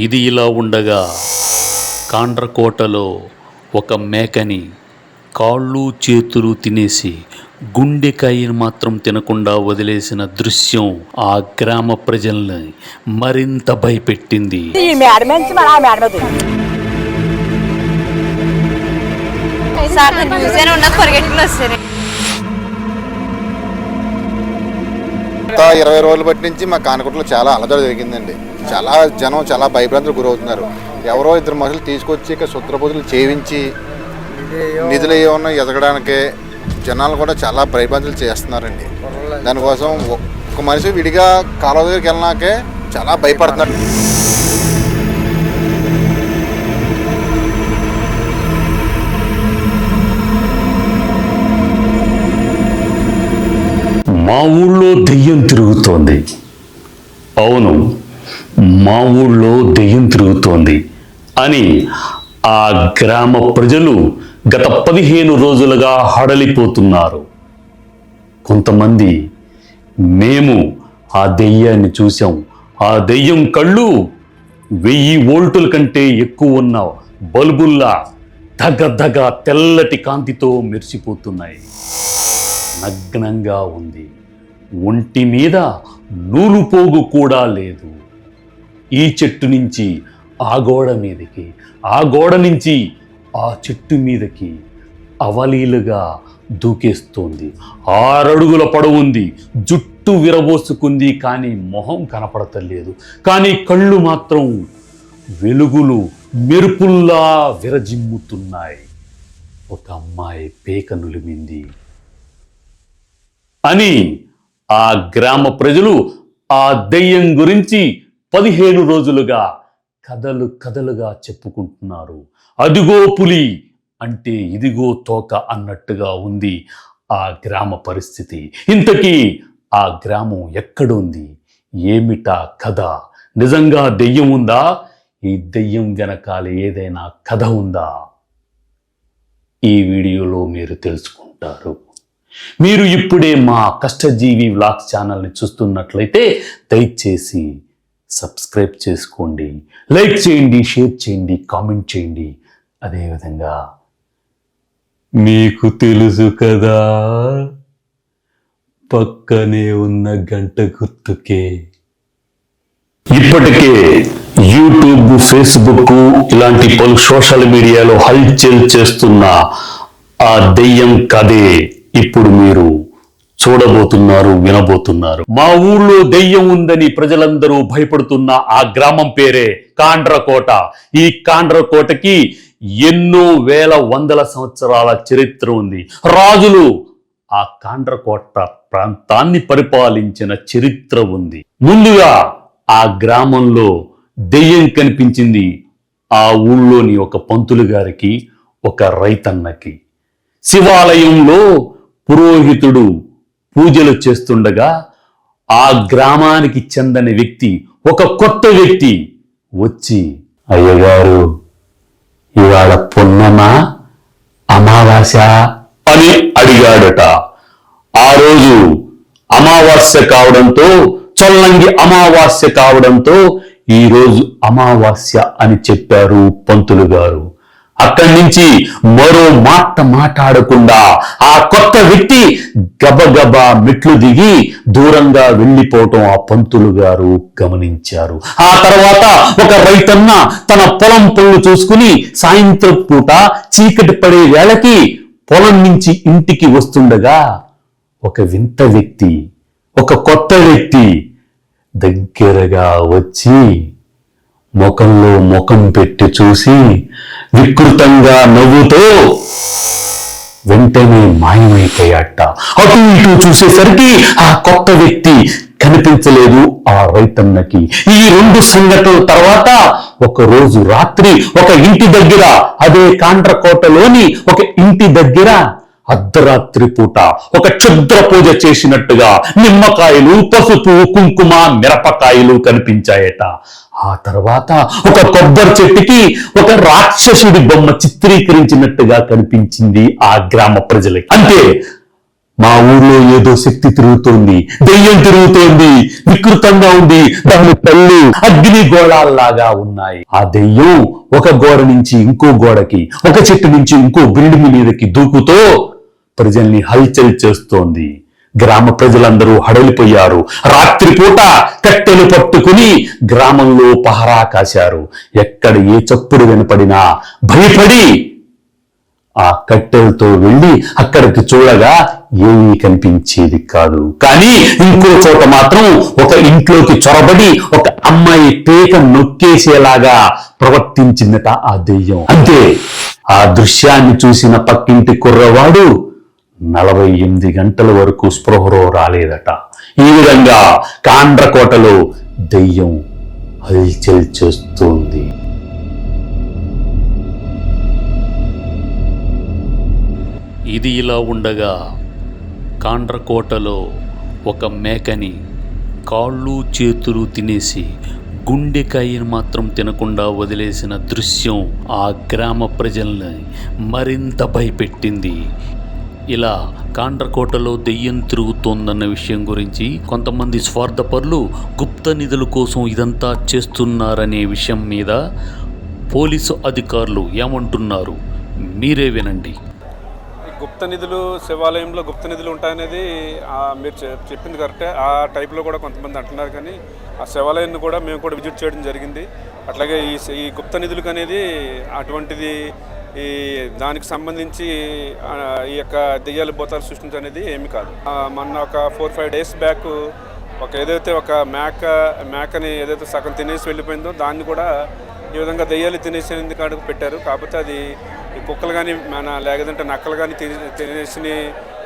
ఇది ఇలా ఉండగా కాండ్రకోటలో ఒక మేకని కాళ్ళు చేతులు తినేసి గుండెకాయను మాత్రం తినకుండా వదిలేసిన దృశ్యం ఆ గ్రామ ప్రజల్ని మరింత భయపెట్టింది. గత 20 రోజుల బట్టి నుంచి మా కానకోటలో చాలా అలజడి జరిగిందండి. చాలా జనం చాలా భయభ్రాంతులకు గురవుతున్నారు. ఎవరో ఇద్దరు మనుషులు తీసుకొచ్చి ఇక్కడ శుద్రపూజలు చేయించి నిధులు ఏమన్నా ఎదగడానికి జనాలు కూడా చాలా భయభ్రాంతులు చేస్తున్నారండి. దానికోసం ఒక మనిషి విడిగా కాలువ దగ్గరికి వెళ్ళినాకే చాలా భయపడుతున్నారు. మా ఊళ్ళో దెయ్యం తిరుగుతోంది. అవును, మా ఊళ్ళో దెయ్యం తిరుగుతోంది అని ఆ గ్రామ ప్రజలు గత 15 రోజులుగా హడలిపోతున్నారు. కొంతమంది మేము ఆ దెయ్యాన్ని చూసాం, ఆ దెయ్యం కళ్ళు 1000 వోల్టుల కంటే ఎక్కువ ఉన్న బల్బుల్లా దగదగ తెల్లటి కాంతితో మెరిసిపోతున్నాయి. నగ్నంగా ఉంది. ఒంటి మీద నూలు పోగు కూడా లేదు. ఈ చెట్టు నుంచి ఆ గోడ మీదకి, ఆ గోడ నుంచి ఆ చెట్టు మీదకి అవలీలుగా దూకేస్తోంది. 6 అడుగుల పొడవుంది. జుట్టు విరబోసుకుంది, కానీ మొహం కనపడతలేదు. కానీ కళ్ళు మాత్రం వెలుగులు మెరుపుల్లా విరజిమ్ముతున్నాయి. ఒక అమ్మాయి పేక నులిమింది అని ఆ గ్రామ ప్రజలు ఆ దెయ్యం గురించి 15 రోజులుగా కథలు కథలుగా చెప్పుకుంటున్నారు. అదిగో పులి అంటే ఇదిగో తోక అన్నట్టుగా ఉంది ఆ గ్రామ పరిస్థితి. ఇంతకీ ఆ గ్రామం ఎక్కడుంది? ఏమిటా కథ? నిజంగా దెయ్యం ఉందా? ఈ దెయ్యం వెనకాల ఏదైనా కథ ఉందా? ఈ వీడియోలో మీరు తెలుసుకుంటారు. మీరు ఇప్పుడే మా కష్టజీవి వ్లాగ్స్ ఛానల్ని చూస్తున్నట్లయితే దయచేసి సబ్స్క్రైబ్ చేసుకోండి, లైక్ చేయండి, షేర్ చేయండి, కామెంట్ చేయండి. అదేవిధంగా మీకు తెలుసు కదా, పక్కనే ఉన్న గంట గుర్తుకే ఇప్పటికే యూట్యూబ్, ఫేస్బుక్ ఇలాంటి పలు సోషల్ మీడియాలో హల్చల్ చేస్తున్న ఆ దెయ్యం కథే ఇప్పుడు మీరు చూడబోతున్నారు, వినబోతున్నారు. మా ఊళ్ళో దెయ్యం ఉందని ప్రజలందరూ భయపడుతున్న ఆ గ్రామం పేరే కాండ్రకోట. ఈ కాండ్రకోటకి ఎన్నో వేల వందల సంవత్సరాల చరిత్ర ఉంది. రాజులు ఆ కాండ్రకోట ప్రాంతాన్ని పరిపాలించిన చరిత్ర ఉంది. ముందుగా ఆ గ్రామంలో దెయ్యం కనిపించింది ఆ ఊళ్ళోని ఒక పంతులు గారికి, ఒక రైతన్నకి. శివాలయంలో పురోహితుడు పూజలు చేస్తుండగా ఆ గ్రామానికి చెందని వ్యక్తి, ఒక కొత్త వ్యక్తి వచ్చి, అయ్యగారు ఇవాళ పున్నమా అమావాస్య అని అడిగాడట. ఆ రోజు అమావాస్య కావడంతో, చొల్లంగి అమావాస్య కావడంతో ఈ రోజు అమావాస్య అని చెప్పారు పంతులు గారు. అక్కడి నుంచి మరో మాట మాట్లాడకుండా ఆ కొత్త వ్యక్తి గబగబా మెట్లు దిగి దూరంగా వెళ్ళిపోవటం ఆ పంతులు గారు గమనించారు. ఆ తర్వాత ఒక రైతన్న తన పొలం పనులు చూసుకుని సాయంత్రం పూట చీకటి పడే వేళకి పొలం నుంచి ఇంటికి వస్తుండగా ఒక వింత వ్యక్తి, ఒక కొత్త వ్యక్తి దగ్గరగా వచ్చి ముఖంలో ముఖం పెట్టి చూసి వికృతంగా నవ్వుతో వెంటనే మాయమైపోయాట. అటు ఇటు చూసేసరికి ఆ కొత్త వ్యక్తి కనిపించలేదు ఆ రైతన్నకి. ఈ 2 సంఘటనల తర్వాత ఒక రోజు రాత్రి ఒక ఇంటి దగ్గర, అదే కాండ్రకోటలోని ఒక ఇంటి దగ్గర అర్ధరాత్రి పూట ఒక క్షుద్ర పూజ చేసినట్టుగా నిమ్మకాయలు, పసుపు, కుంకుమ, మిరపకాయలు కనిపించాయట. ఆ తర్వాత ఒక కొబ్బరి చెట్టుకి ఒక రాక్షసుడి బొమ్మ చిత్రీకరించినట్టుగా కనిపించింది ఆ గ్రామ ప్రజలకి. అంటే మా ఊర్లో ఏదో శక్తి తిరుగుతోంది, దెయ్యం తిరుగుతోంది, వికృతంగా ఉంది, దాని కళ్ళు అగ్ని గోళాల్లాగా ఉన్నాయి. ఆ దెయ్యం ఒక గోడ నుంచి ఇంకో గోడకి, ఒక చెట్టు నుంచి ఇంకో బిల్డింగ్ మీదకి దూకుతో ప్రజల్ని హల్చల్ చేస్తోంది. గ్రామ ప్రజలందరూ హడలిపోయారు. రాత్రిపూట కట్టెలు పట్టుకుని గ్రామంలో పహరా కాశారు. ఎక్కడ ఏ చప్పుడు వినపడినా భయపడి ఆ కట్టెలతో వెళ్ళి అక్కడికి చూడగా ఏమీ కనిపించేది కాదు. కానీ ఇంకో చోట మాత్రం ఒక ఇంట్లోకి చొరబడి ఒక అమ్మాయి పేక నొక్కేసేలాగా ప్రవర్తించిందట ఆ దెయ్యం. అంతే, ఆ దృశ్యాన్ని చూసిన పక్కింటి కుర్రవాడు 48 గంటల వరకు స్పృహలో రాలేదట. ఈ విధంగా కాండ్రకోటలో దెయ్యం హల్చల్ చేస్తుంది. ఇది ఇలా ఉండగా కాండ్రకోటలో ఒక మేకని కాళ్ళు చేతులు తినేసి గుండెకాయను మాత్రం తినకుండా వదిలేసిన దృశ్యం ఆ గ్రామ ప్రజల్ని మరింత భయపెట్టింది. ఇలా కాండ్రకోటలో దెయ్యం తిరుగుతోందన్న విషయం గురించి కొంతమంది స్వార్థపరులు గుప్త నిధుల కోసం ఇదంతా చేస్తున్నారనే విషయం మీద పోలీసు అధికారులు ఏమంటున్నారు మీరే వినండి. గుప్త నిధులు, శివాలయంలో గుప్త నిధులు ఉంటాయనేది మీరు చెప్పింది కరెక్టే. ఆ టైప్లో కూడా కొంతమంది అంటున్నారు. కానీ ఆ శివాలయాన్ని కూడా మేము కూడా విజిట్ చేయడం జరిగింది. అట్లాగే ఈ గుప్త నిధులకు అనేది అటువంటిది ఈ దానికి సంబంధించి ఈ యొక్క దెయ్యాలు భూతాలు సృష్టించనేది ఏమి కాదు. మొన్న ఒక 4-5 డేస్ బ్యాక్ ఏదైతే ఒక మేకని ఏదైతే సగం తినేసి వెళ్ళిపోయిందో దాన్ని కూడా ఈ విధంగా దెయ్యాలు తినేసేందుకు కాడికి పెట్టారు. కాకపోతే అది ఈ కుక్కలు కానీ లేదంటే నక్కలు కానీ తినేసి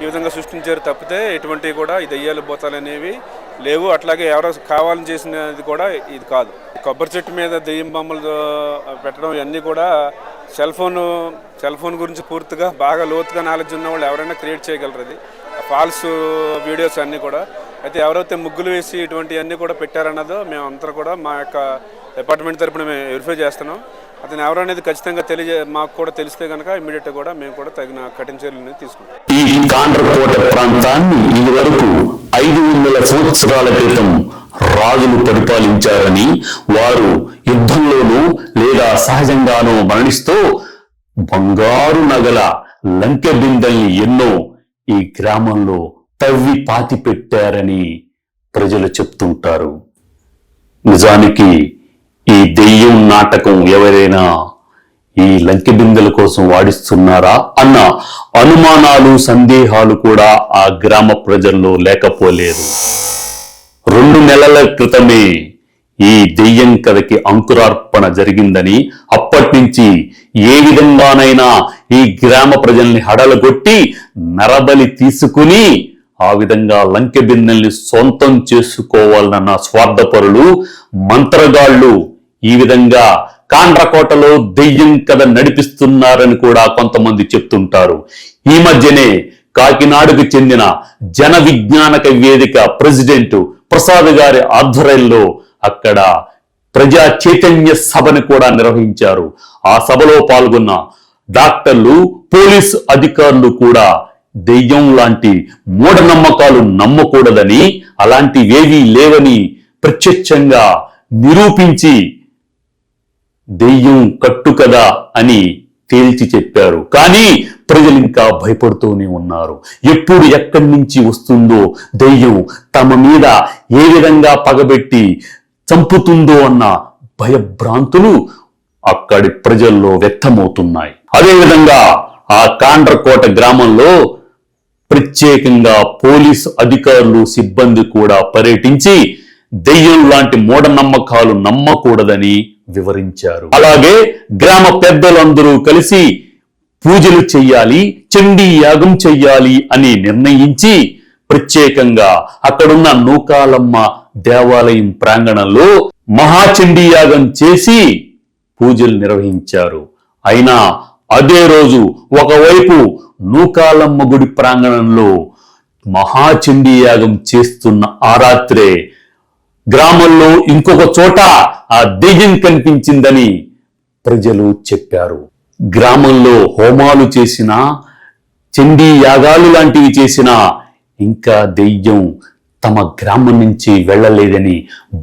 ఈ విధంగా సృష్టించారు తప్పితే ఎటువంటివి కూడా ఈ దెయ్యాలు భూతాలు అనేవి లేవు. అట్లాగే ఎవరో కావాలని చేసినది కూడా ఇది కాదు. కొబ్బరి చెట్టు మీద దెయ్యం బొమ్మలు పెట్టడం ఇవన్నీ కూడా సెల్ ఫోన్ గురించి పూర్తిగా బాగా లోతుగా నాలెడ్జ్ ఉన్న వాళ్ళు ఎవరైనా క్రియేట్ చేయగలరు. అది ఫాల్స్ వీడియోస్ అన్నీ కూడా. అయితే ఎవరైతే ముగ్గులు వేసి ఇటువంటివన్నీ కూడా పెట్టారన్నదో మేమంతా కూడా మా యొక్క డిపార్ట్మెంట్ తరపున మేము వెరిఫై చేస్తున్నాం. అతను ఎవరనేది ఖచ్చితంగా మాకు కూడా తెలిస్తే కనుక ఇమీడియట్గా కూడా మేము కూడా తగిన కఠిన చర్యలు తీసుకుంటాం. ఈ కాండ్రకోట ప్రాంతాన్ని ఇదివరకు 500 సంవత్సరాల క్రితం రాజులు పరిపాలించారని, వారు యుద్ధంలోనూ లేదా సహజంగానూ మరణిస్తూ బంగారు నగల లంకె బిందెల్ని ఎన్నో ఈ గ్రామంలో తవ్వి పాతి పెట్టారని ప్రజలు చెప్తుంటారు. నిజానికి ఈ దెయ్యం నాటకం ఎవరైనా ఈ లంకె బిందెల కోసం వాడిస్తున్నారా అన్న అనుమానాలు, సందేహాలు కూడా ఆ గ్రామ ప్రజల్లో లేకపోలేదు. 2 నెలల క్రితమే ఈ దెయ్యం కథకి అంకురార్పణ జరిగిందని, అప్పటి నుంచి ఏ విధంగానైనా ఈ గ్రామ ప్రజల్ని హడలగొట్టి నరబలి తీసుకుని ఆ విధంగా లంకె బిందెల్ని సొంతం చేసుకోవాలన్న స్వార్థపరులు, మంత్రగాళ్ళు ఈ విధంగా కాండ్రకోటలో దెయ్యం కథ నడిపిస్తున్నారని కూడా కొంతమంది చెప్తుంటారు. ఈ మధ్యనే కాకినాడకు చెందిన జన విజ్ఞానక వేదిక ప్రెసిడెంట్ ప్రసాద్ గారి ఆధ్వర్యంలో అక్కడ ప్రజా చైతన్య సభను కూడా నిర్వహించారు. ఆ సభలో పాల్గొన్న డాక్టర్లు, పోలీసు అధికారులు కూడా దెయ్యం లాంటి మూఢనమ్మకాలు నమ్మకూడదని, అలాంటివేవీ లేవని ప్రత్యక్షంగా నిరూపించి దెయ్యం కట్టుకదా అని తేల్చి చెప్పారు. కానీ ప్రజలు ఇంకా భయపడుతూనే ఉన్నారు. ఎప్పుడు ఎక్కడి నుంచి వస్తుందో దెయ్యం తమ మీద ఏ విధంగా పగబెట్టి చంపుతుందో అన్న భయభ్రాంతులు అక్కడి ప్రజల్లో వ్యక్తమవుతున్నాయి. అదేవిధంగా ఆ కాండ్రకోట గ్రామంలో ప్రత్యేకంగా పోలీసు అధికారులు, సిబ్బంది కూడా పర్యటించి దెయ్యం లాంటి మూఢనమ్మకాలు నమ్మకూడదని వివరించారు. అలాగే గ్రామ పెద్దలందరూ కలిసి పూజలు చెయ్యాలి, చండీ యాగం చెయ్యాలి అని నిర్ణయించి ప్రత్యేకంగా అక్కడున్న నూకాలమ్మ దేవాలయం ప్రాంగణంలో మహాచండీ యాగం చేసి పూజలు నిర్వహించారు. అయినా అదే రోజు ఒకవైపు నూకాలమ్మ గుడి ప్రాంగణంలో మహాచండీ యాగం చేస్తున్న ఆ రాత్రే గ్రామంలో ఇంకొక చోట ఆ దెయ్యం కనిపించిందని ప్రజలు చెప్పారు. గ్రామంలో హోమాలు చేసినా చండీ యాగాలు లాంటివి చేసినా ఇంకా దెయ్యం తమ గ్రామం నుంచి వెళ్ళలేదని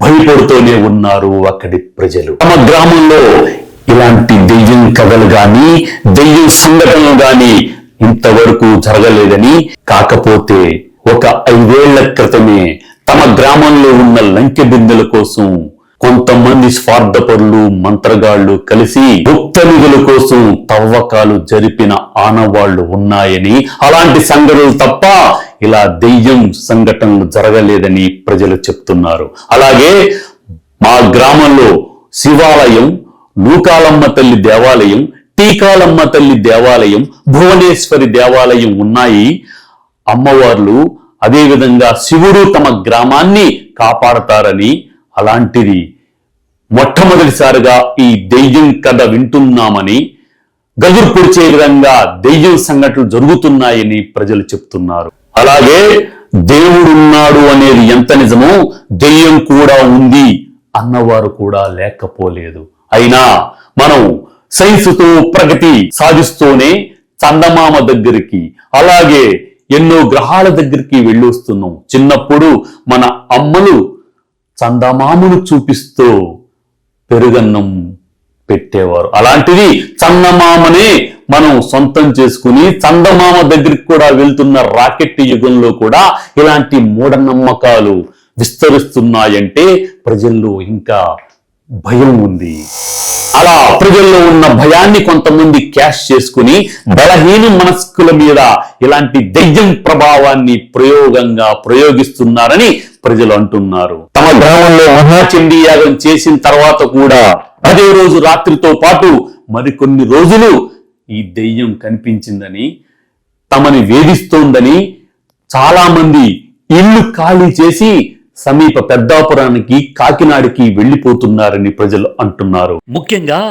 భయపడుతూనే ఉన్నారు అక్కడి ప్రజలు. తమ గ్రామంలో ఇలాంటి దెయ్యం కథలు గాని దెయ్యం సంఘటనలు గాని ఇంతవరకు జరగలేదని, కాకపోతే ఒక 5 ఏళ్ల క్రితమే తమ గ్రామంలో ఉన్న లంకె బిందెల కోసం కొంతమంది స్వార్థపరులు మంత్రగాళ్లు కలిసి గుప్త నిధుల కోసం తవ్వకాలు జరిపిన ఆనవాళ్లు ఉన్నాయని, అలాంటి సంఘటనలు తప్ప ఇలా దెయ్యం సంఘటనలు జరగలేదని ప్రజలు చెప్తున్నారు. అలాగే మా గ్రామంలో శివాలయం, నూకాలమ్మ తల్లి దేవాలయం, టీకాలమ్మ తల్లి దేవాలయం, భువనేశ్వరి దేవాలయం ఉన్నాయి. అమ్మవార్లు అదేవిధంగా శివుడు తమ గ్రామాన్ని కాపాడతారని, అలాంటిది మొట్టమొదటిసారిగా ఈ దెయ్యం కథ వింటున్నామని, గగురు పొడిచే విధంగా దెయ్యం సంఘటనలు జరుగుతున్నాయని ప్రజలు చెప్తున్నారు. అలాగే దేవుడున్నాడు అనేది ఎంత నిజమో దెయ్యం కూడా ఉంది అన్నవారు కూడా లేకపోలేదు. అయినా మనం సైన్సుతో ప్రగతి సాధిస్తూనే చందమామ దగ్గరికి, అలాగే ఎన్నో గ్రహాల దగ్గరికి వెళ్ళి వస్తున్నాం. చిన్నప్పుడు మన అమ్మలు చందమామను చూపిస్తూ పెరుగన్నం పెట్టేవారు. అలాంటిది చందమామనే మనం సొంతం చేసుకుని చందమామ దగ్గరికి కూడా వెళ్తున్న రాకెట్ యుగంలో కూడా ఇలాంటి మూఢనమ్మకాలు విస్తరిస్తున్నాయంటే ప్రజల్లో ఇంకా భయం ఉంది. అలా ప్రజల్లో ఉన్న భయాన్ని కొంతమంది క్యాష్ చేసుకుని బలహీన మనస్కుల మీద ఇలాంటి దెయ్యం ప్రభావాన్ని ప్రయోగిస్తున్నారని ప్రజలు అంటున్నారు. తమ గ్రామంలో మహాచండీ యాగం చేసిన తర్వాత కూడా అదే రోజు రాత్రితో పాటు మరికొన్ని రోజులు ఈ దెయ్యం కనిపించిందని, తమని వేధిస్తోందని చాలా మంది ఇల్లు ఖాళీ చేసి సమీప పెద్దాపురానికి, కాకినాడకి వెళ్లిపోతున్నారని ప్రజలు అంటున్నారు. ముఖ్యంగా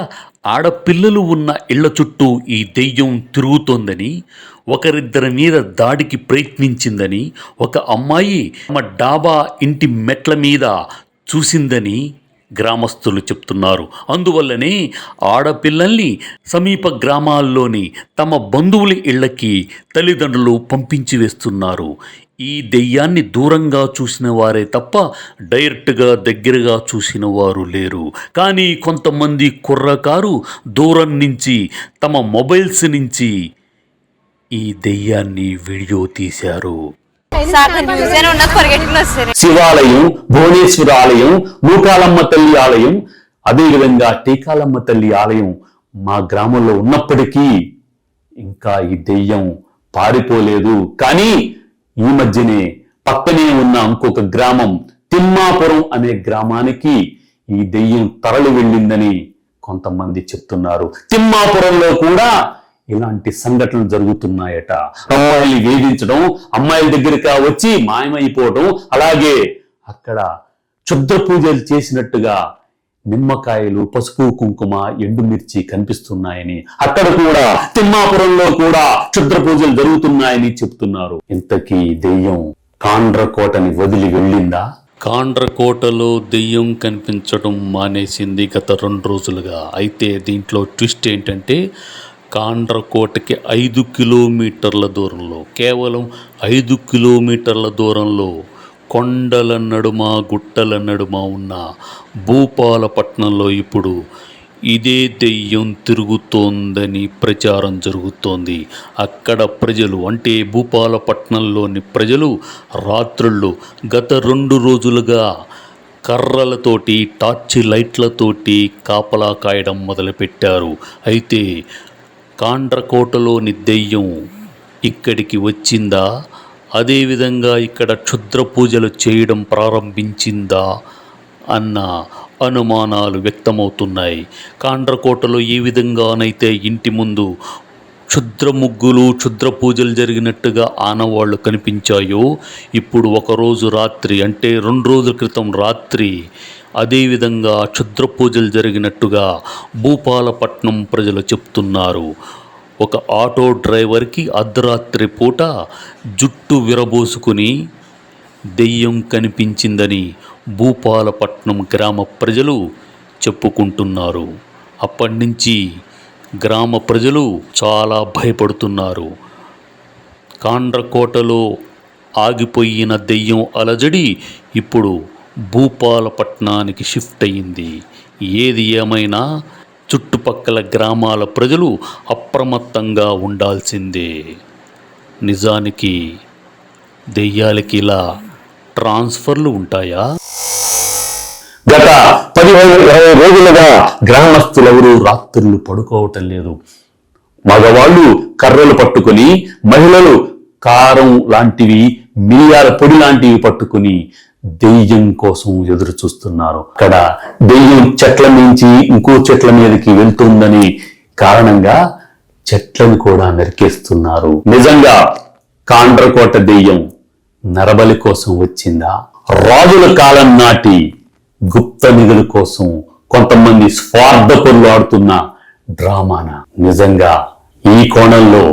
ఆడపిల్లలు ఉన్న ఇళ్ల చుట్టూ ఈ దెయ్యం తిరుగుతోందని, ఒకరిద్దరి మీద దాడికి ప్రయత్నించిందని, ఒక అమ్మాయి తమ డాబా ఇంటి మెట్ల మీద చూసిందని గ్రామస్తులు చెప్తున్నారు. అందువల్లనే ఆడపిల్లల్ని సమీప గ్రామాల్లోని తమ బంధువుల ఇళ్లకి తల్లిదండ్రులు పంపించి వేస్తున్నారు. ఈ దెయ్యాన్ని దూరంగా చూసిన వారే తప్ప డైరెక్ట్గా దగ్గరగా చూసిన వారు లేరు. కానీ కొంతమంది కుర్రకారు దూరం నుంచి తమ మొబైల్స్ నుంచి ఈ దెయ్యాన్ని వీడియో తీశారు. శివాలయం, భువనేశ్వర ఆలయం, నూకాలమ్మ తల్లి ఆలయం, అదేవిధంగా టీకాలమ్మ తల్లి ఆలయం మా గ్రామంలో ఉన్నప్పటికీ ఇంకా ఈ దెయ్యం పారిపోలేదు. కానీ ఈ మధ్యనే పక్కనే ఉన్న ఇంకొక గ్రామం తిమ్మాపురం అనే గ్రామానికి ఈ దెయ్యం తరలి వెళ్ళిందని కొంతమంది చెప్తున్నారు. తిమ్మాపురంలో కూడా ఇలాంటి సంఘటనలు జరుగుతున్నాయట. అమ్మాయిల్ని వేధించడం, అమ్మాయిల దగ్గరికి వచ్చి మాయమైపోవడం, అలాగే అక్కడ క్షుద్ర పూజలు చేసినట్టుగా నిమ్మకాయలు, పసుపు, కుంకుమ, ఎండుమిర్చి కనిపిస్తున్నాయని, అక్కడ కూడా తిమ్మాపురంలో కూడా క్షుద్ర పూజలు జరుగుతున్నాయని చెప్తున్నారు. ఇంతకీ దెయ్యం కాండ్రకోటని వదిలి వెళ్ళిందా? కాండ్రకోటలో దెయ్యం కనిపించడం మానేసింది గత 2 రోజులుగా. అయితే దీంట్లో ట్విస్ట్ ఏంటంటే కాండ్రకోటకి 5 కిలోమీటర్ల దూరంలో, కేవలం 5 కిలోమీటర్ల దూరంలో కొండల నడుమ, గుట్టల నడుమ ఉన్న భూపాలపట్నంలో ఇప్పుడు ఇదే దెయ్యం తిరుగుతోందని ప్రచారం జరుగుతోంది. అక్కడ ప్రజలు, అంటే భూపాలపట్నంలోని ప్రజలు రాత్రుళ్ళు గత 2 రోజులుగా కర్రలతోటి, టార్చి లైట్లతోటి కాపలా కాయడం మొదలుపెట్టారు. అయితే కాండ్రకోటలోని దెయ్యం ఇక్కడికి వచ్చిందా, అదేవిధంగా ఇక్కడ క్షుద్ర పూజలు చేయడం ప్రారంభించిందా అన్న అనుమానాలు వ్యక్తమవుతున్నాయి. కాండ్రకోటలో ఏ విధంగానైతే ఇంటి ముందు క్షుద్ర ముగ్గులు, క్షుద్ర పూజలు జరిగినట్టుగా ఆనవాళ్లు కనిపించాయో, ఇప్పుడు ఒకరోజు రాత్రి, అంటే 2 రోజుల క్రితం రాత్రి అదేవిధంగా క్షుద్ర పూజలు జరిగినట్టుగా భూపాలపట్నం ప్రజలు చెప్తున్నారు. ఒక ఆటో డ్రైవర్కి అర్ధరాత్రి పూట జుట్టు విరబోసుకుని దెయ్యం కనిపించిందని భూపాలపట్నం గ్రామ ప్రజలు చెప్పుకుంటున్నారు. అప్పటి నుంచి గ్రామ ప్రజలు చాలా భయపడుతున్నారు. కాండ్రకోటలో ఆగిపోయిన దెయ్యం అలజడి ఇప్పుడు భూపాలపట్నానికి షిఫ్ట్ అయింది. ఏది ఏమైనా చుట్టుపక్కల గ్రామాల ప్రజలు అప్రమత్తంగా ఉండాల్సిందే. నిజానికి దెయ్యాలకి ఇలా ట్రాన్స్ఫర్లు ఉంటాయా? గత 15-20 రోజులుగా గ్రామస్తులెవరూ రాత్రులు పడుకోవటం లేదు. మగవాళ్ళు కర్రలు పట్టుకుని, మహిళలు కారం లాంటివి, మిరియాల పొడి లాంటివి పట్టుకుని దెయ్యం కోసం ఎదురు చూస్తున్నారు. అక్కడ దెయ్యం చెట్ల నుంచి ఇంకో చెట్ల మీదకి వెళ్తుందని కారణంగా చెట్లను కూడా నరికేస్తున్నారు. నిజంగా కాండ్రకోట దెయ్యం నరబలి కోసం వచ్చిందా? రాజుల కాలం నాటి గుప్త నిధుల కోసం కొంతమంది స్వార్థపరులు ఆడుతున్న డ్రామానా? నిజంగా ఈ కోణంలో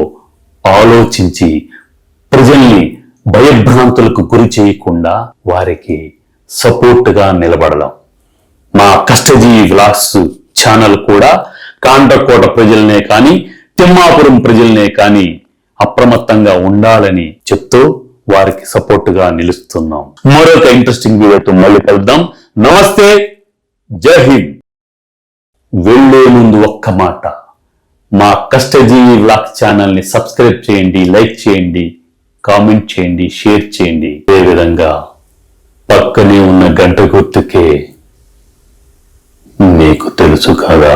ఆలోచించి ప్రజల్ని భయభ్రాంతులకు గురి చేయకుండా వారికి సపోర్ట్గా నిలబడదాం. మా కష్టజీవి వ్లాగ్స్ ఛానల్ కూడా కాండ్రకోట ప్రజలనే కానీ, తిమ్మాపురం ప్రజలనే కానీ అప్రమత్తంగా ఉండాలని చెప్తూ వారికి సపోర్ట్గా నిలుస్తున్నాం. మరొక ఇంట్రెస్టింగ్ వీడియోతో మళ్ళీ కలుద్దాం. నమస్తే, జై హింద్. వెళ్ళే ముందు ఒక్క మాట, మా కష్టజీవి వ్లాగ్స్ ఛానల్ని సబ్స్క్రైబ్ చేయండి, లైక్ చేయండి, కామెంట్ చేయండి, షేర్ చేయండి. అదేవిధంగా పక్కనే ఉన్న గంట గుర్తుకే మీకు తెలుసు కదా.